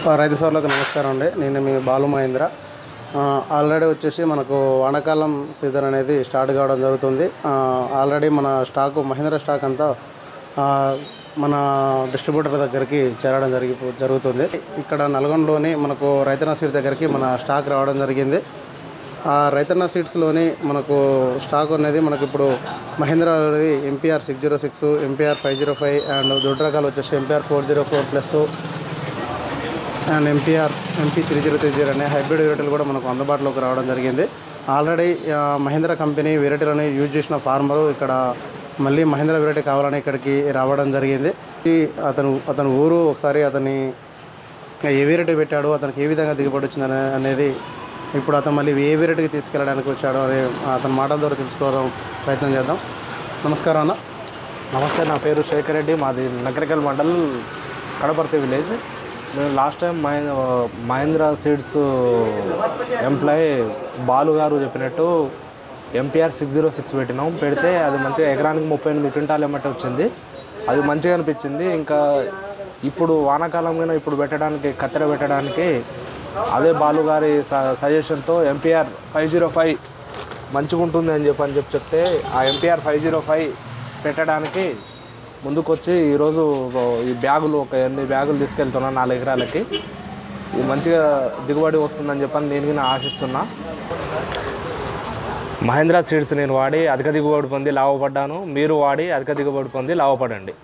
రైతు సోదరులకు నమస్కారం అండి. నేను మీ బాలు మహేంద్ర. ఆల్రెడీ వచ్చేసి మనకు వానాకాలం సీజన్ అనేది స్టార్ట్ కావడం జరుగుతుంది. ఆల్రెడీ మన స్టాకు మహేంద్ర స్టాక్ అంతా మన డిస్ట్రిబ్యూటర్ దగ్గరికి చేరడం జరుగుతుంది. ఇక్కడ నల్గొండలోని మనకు రైతన్న సీడ్స్ దగ్గరికి మన స్టాక్ రావడం జరిగింది. ఆ రైతన్న సీడ్స్లోని మనకు స్టాక్ అనేది మనకు ఇప్పుడు మహేంద్ర ఎంపీఆర్ 606, ఎంపీఆర్ 505 అండ్ దొడ్డు రకాలు వచ్చేసి ఎంపీఆర్ 404+ అండ్ ఎంపీ 3030 అనే హైబ్రిడ్ వెరైటీలు కూడా మనకు అందుబాటులోకి రావడం జరిగింది. ఆల్రెడీ మహేంద్ర కంపెనీ వెరైటీలని యూజ్ చేసిన ఫార్మరు ఇక్కడ మళ్ళీ మహేంద్ర వెరైటీ కావాలని ఇక్కడికి రావడం జరిగింది. అతను ఊరు ఒకసారి అతన్ని ఏ వెరైటీ పెట్టాడు, అతనికి ఏ విధంగా దిగుబడి వచ్చింది అనేది ఇప్పుడు అతను మళ్ళీ ఏ వెరైటీకి తీసుకెళ్ళడానికి వచ్చాడో అనే అతని మాటల ద్వారా తెలుసుకోవడం ప్రయత్నం చేద్దాం. నమస్కారం అన్న. నమస్తే, నా పేరు శేఖర్ రెడ్డి. మాది నకరికల్ మండల్, కడపర్తి విలేజ్. మేము last time Mahindra seeds employee Balu గారు చెప్పినట్టు ఎంపీఆర్ 606 పెట్టినాం. పెడితే అది మంచిగా ఎకరానికి 38 క్వింటాల్ ఎమ్మట వచ్చింది. అది మంచిగా అనిపించింది. ఇంకా ఇప్పుడు వానాకాలంగా ఇప్పుడు కత్తెర పెట్టడానికి అదే బాలు గారి సజెషన్తో ఎంపీఆర్ 505 మంచిగా ఉంటుంది అని చెప్తే ఆ ఎంపీఆర్ 505 పెట్టడానికి ముందుకొచ్చి ఈరోజు ఈ బ్యాగులు ఒక 8 బ్యాగులు తీసుకెళ్తున్నాను 4 ఎకరాలకి. ఇది మంచిగా దిగుబడి వస్తుందని నేను ఆశిస్తున్నా. మహేంద్ర సీడ్స్ నేను వాడి అధిక దిగుబడి పొంది లాభపడ్డాను. మీరు వాడి అధిక దిగుబడి పొంది లాభపడండి.